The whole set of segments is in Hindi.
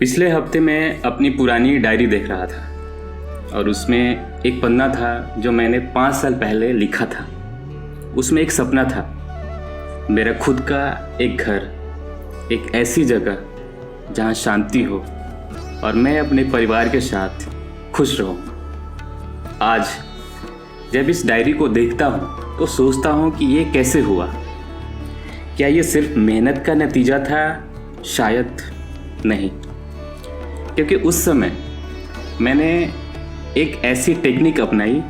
पिछले हफ्ते मैं अपनी पुरानी डायरी देख रहा था और उसमें एक पन्ना था जो मैंने 5 साल पहले लिखा था। उसमें एक सपना था, मेरा खुद का एक घर, एक ऐसी जगह जहाँ शांति हो और मैं अपने परिवार के साथ खुश रहूं। आज जब इस डायरी को देखता हूँ तो सोचता हूँ कि ये कैसे हुआ। क्या ये सिर्फ मेहनत का नतीजा था? शायद नहीं, क्योंकि उस समय मैंने एक ऐसी टेक्निक अपनाई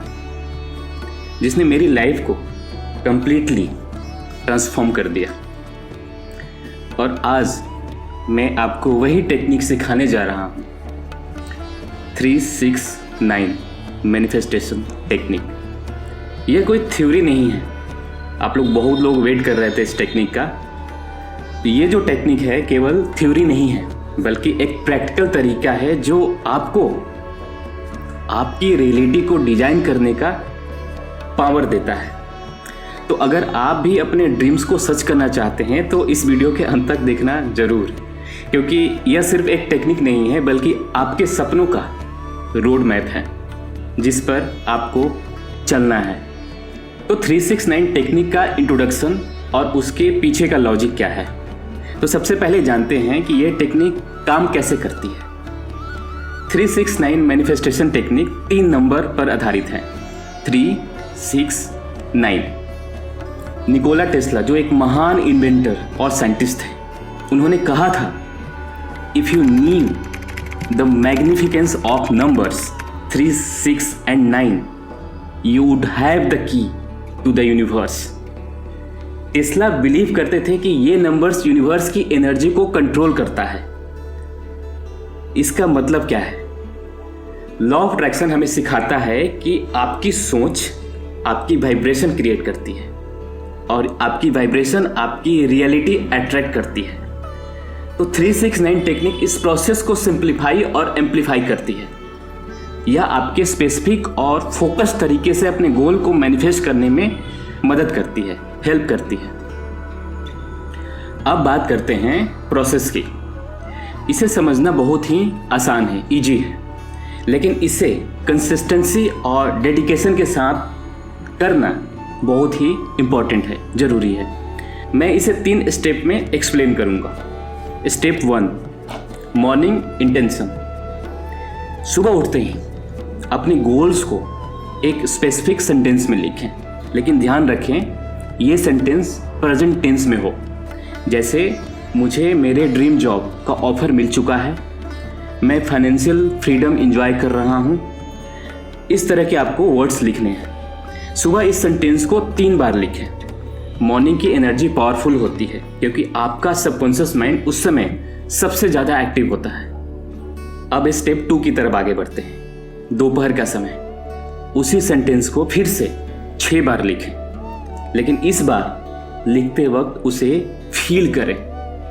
जिसने मेरी लाइफ को कंप्लीटली ट्रांसफॉर्म कर दिया। और आज मैं आपको वही टेक्निक सिखाने जा रहा हूँ, 369 मैनिफेस्टेशन टेक्निक। यह कोई थ्योरी नहीं है। आप लोग बहुत लोग वेट कर रहे थे इस टेक्निक का। तो ये जो टेक्निक है केवल थ्योरी नहीं है, बल्कि एक प्रैक्टिकल तरीका है जो आपको आपकी रियलिटी को डिजाइन करने का पावर देता है। तो अगर आप भी अपने ड्रीम्स को सच करना चाहते हैं तो इस वीडियो के अंत तक देखना जरूर, क्योंकि यह सिर्फ एक टेक्निक नहीं है बल्कि आपके सपनों का रोड मैप है जिस पर आपको चलना है। तो 369 टेक्निक का इंट्रोडक्शन और उसके पीछे का लॉजिक क्या है, तो सबसे पहले जानते हैं कि यह टेक्निक काम कैसे करती है। 369 मैनिफेस्टेशन टेक्निक 3 नंबर पर आधारित है, 369। निकोला टेस्ला जो एक महान इन्वेंटर और साइंटिस्ट थे, उन्होंने कहा था, if you need the magnificence of numbers 3, 6 and 9 you would have the key to the universe। Tesla believe करते थे कि ये नंबर्स यूनिवर्स की एनर्जी को कंट्रोल करता है। इसका मतलब क्या है? लॉ ऑफ अट्रैक्शन हमें सिखाता है कि आपकी सोच आपकी वाइब्रेशन क्रिएट करती है और आपकी वाइब्रेशन आपकी रियलिटी अट्रैक्ट करती है। तो 369 टेक्निक इस प्रोसेस को सिंप्लीफाई और एम्पलीफाई करती है। यह आपके स्पेसिफिक और फोकस तरीके से अपने गोल को मैनिफेस्ट करने में मदद करती है, हेल्प करती है। अब बात करते हैं प्रोसेस की। इसे समझना बहुत ही आसान है, इजी है, लेकिन इसे कंसिस्टेंसी और डेडिकेशन के साथ करना बहुत ही इम्पोर्टेंट है, ज़रूरी है। मैं इसे 3 स्टेप में एक्सप्लेन करूँगा। Step 1, morning intention. सुबह उठते ही अपने गोल्स को एक स्पेसिफिक सेंटेंस में लिखें, लेकिन ध्यान रखें ये सेंटेंस प्रेजेंट टेंस में हो। जैसे मुझे मेरे ड्रीम जॉब का ऑफर मिल चुका है, मैं फाइनेंशियल फ्रीडम एंजॉय कर रहा हूँ। इस तरह के आपको वर्ड्स लिखने हैं। सुबह इस सेंटेंस को 3 बार लिखें। मॉर्निंग की एनर्जी पावरफुल होती है क्योंकि आपका सबकॉन्शियस माइंड उस समय सबसे ज़्यादा एक्टिव होता है। अब स्टेप 2 की तरफ आगे बढ़ते हैं। दोपहर का समय, उसी सेंटेंस को फिर से 6 बार लिखें, लेकिन इस बार लिखते वक्त उसे फील करें,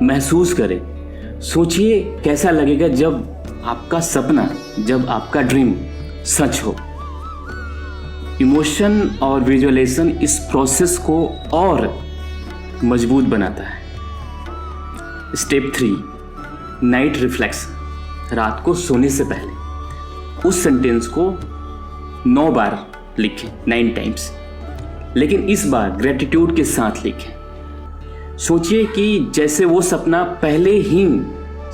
महसूस करें। सोचिए कैसा लगेगा जब आपका सपना, जब आपका ड्रीम सच हो। इमोशन और विजुअलाइजेशन इस प्रोसेस को और मजबूत बनाता है। Step 3, night reflection. रात को सोने से पहले उस सेंटेंस को 9 बार लिखें, 9 टाइम्स, लेकिन इस बार ग्रेटिट्यूड के साथ लिखें। सोचिए कि जैसे वो सपना पहले ही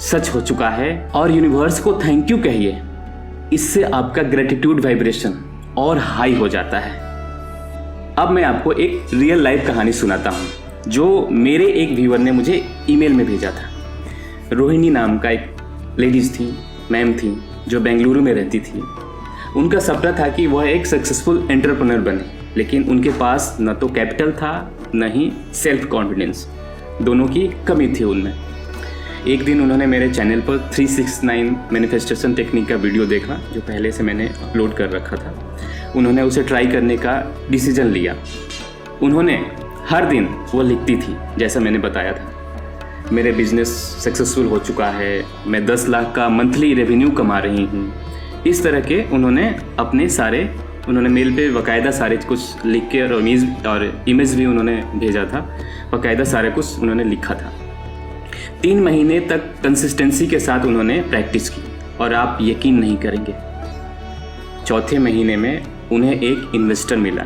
सच हो चुका है और यूनिवर्स को थैंक यू कहिए। इससे आपका ग्रेटिट्यूड वाइब्रेशन और हाई हो जाता है। अब मैं आपको एक रियल लाइफ कहानी सुनाता हूँ जो मेरे एक व्यूअर ने मुझे ईमेल में भेजा था। रोहिणी नाम का एक लेडीज थी, मैम थी, जो बेंगलुरु में रहती थी। उनका सपना था कि वह एक सक्सेसफुल एंटरप्रेन्योर बने, लेकिन उनके पास न तो कैपिटल था न ही सेल्फ कॉन्फिडेंस, दोनों की कमी थी उनमें। एक दिन उन्होंने मेरे चैनल पर 369 मैनिफेस्टेशन टेक्निक का वीडियो देखा जो पहले से मैंने अपलोड कर रखा था। उन्होंने उसे ट्राई करने का डिसीजन लिया। उन्होंने हर दिन वो लिखती थी जैसा मैंने बताया था, मेरे बिजनेस सक्सेसफुल हो चुका है, मैं 10 लाख का मंथली रेवेन्यू कमा रही हूँ। इस तरह के उन्होंने मेल पे बाकायदा सारे कुछ लिख के और इमेज भी उन्होंने भेजा था, बाकायदा सारा कुछ उन्होंने लिखा था। 3 महीने तक कंसिस्टेंसी के साथ उन्होंने प्रैक्टिस की और आप यकीन नहीं करेंगे, चौथे महीने में उन्हें एक इन्वेस्टर मिला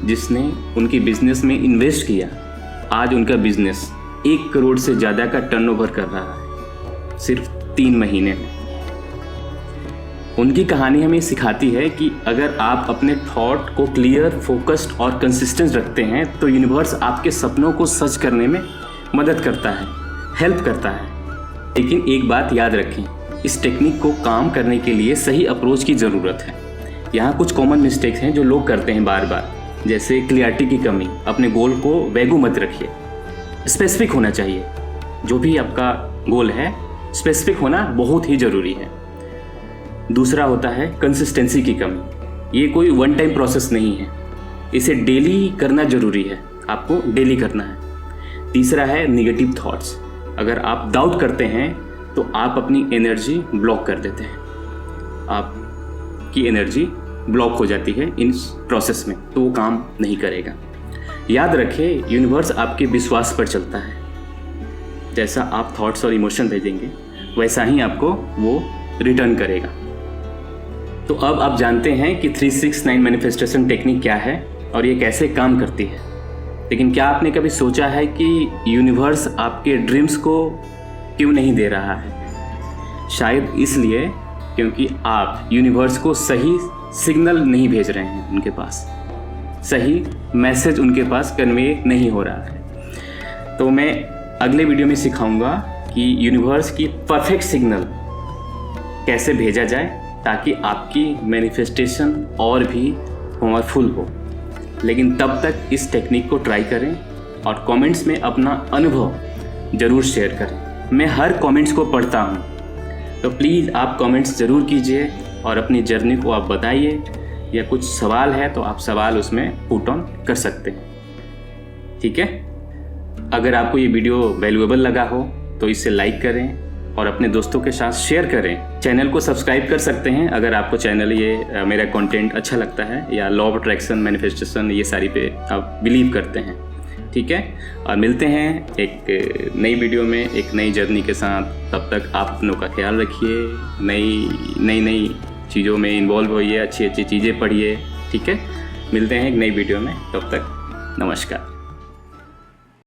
जिसने उनकी बिजनेस में इन्वेस्ट किया। आज उनका बिजनेस 1 करोड़ से ज़्यादा का टर्नओवर कर रहा है सिर्फ 3 महीने में। उनकी कहानी हमें सिखाती है कि अगर आप अपने थॉट को क्लियर, फोकस्ड और कंसिस्टेंट रखते हैं तो यूनिवर्स आपके सपनों को सच करने में मदद करता है, हेल्प करता है। लेकिन एक बात याद रखें, इस टेक्निक को काम करने के लिए सही अप्रोच की ज़रूरत है। यहाँ कुछ कॉमन मिस्टेक्स हैं जो लोग करते हैं बार बार, जैसे क्लियरिटी की कमी। अपने गोल को वैगू मत रखिए, स्पेसिफिक होना चाहिए। जो भी आपका गोल है स्पेसिफिक होना बहुत ही ज़रूरी है। दूसरा होता है कंसिस्टेंसी की कमी। ये कोई वन टाइम प्रोसेस नहीं है, इसे डेली करना ज़रूरी है, आपको डेली करना है। तीसरा है निगेटिव थॉट्स। अगर आप डाउट करते हैं तो आप अपनी एनर्जी ब्लॉक कर देते हैं, आपकी एनर्जी ब्लॉक हो जाती है इन प्रोसेस में, तो वो काम नहीं करेगा। याद रखें, यूनिवर्स आपके विश्वास पर चलता है। जैसा आप थॉट्स और इमोशन भेजेंगे वैसा ही आपको वो रिटर्न करेगा। तो अब आप जानते हैं कि 369 मैनिफेस्टेशन टेक्निक क्या है और ये कैसे काम करती है। लेकिन क्या आपने कभी सोचा है कि यूनिवर्स आपके ड्रीम्स को क्यों नहीं दे रहा है? शायद इसलिए क्योंकि आप यूनिवर्स को सही सिग्नल नहीं भेज रहे हैं, उनके पास सही मैसेज उनके पास कन्वे नहीं हो रहा है। तो मैं अगले वीडियो में सिखाऊंगा कि यूनिवर्स की परफेक्ट सिग्नल कैसे भेजा जाए ताकि आपकी मैनिफेस्टेशन और भी पावरफुल हो। लेकिन तब तक इस टेक्निक को ट्राई करें और कमेंट्स में अपना अनुभव ज़रूर शेयर करें। मैं हर कमेंट्स को पढ़ता हूँ, तो प्लीज़ आप कमेंट्स ज़रूर कीजिए और अपनी जर्नी को आप बताइए, या कुछ सवाल है तो आप सवाल उसमें पुट ऑन कर सकते हैं। ठीक है, अगर आपको ये वीडियो वैल्यूएबल लगा हो तो इसे लाइक करें और अपने दोस्तों के साथ शेयर करें। चैनल को सब्सक्राइब कर सकते हैं अगर आपको चैनल ये मेरा कंटेंट अच्छा लगता है, या लॉ ऑफ अट्रैक्शन, मैनिफेस्टेशन, ये सारी पे आप बिलीव करते हैं। ठीक है, और मिलते हैं एक नई वीडियो में एक नई जर्नी के साथ। तब तक आप अपनों का ख्याल रखिए, नई चीज़ों में इन्वॉल्व होइए, अच्छी चीज़ें पढ़िए। ठीक है, मिलते हैं एक नई वीडियो में, तब तक नमस्कार।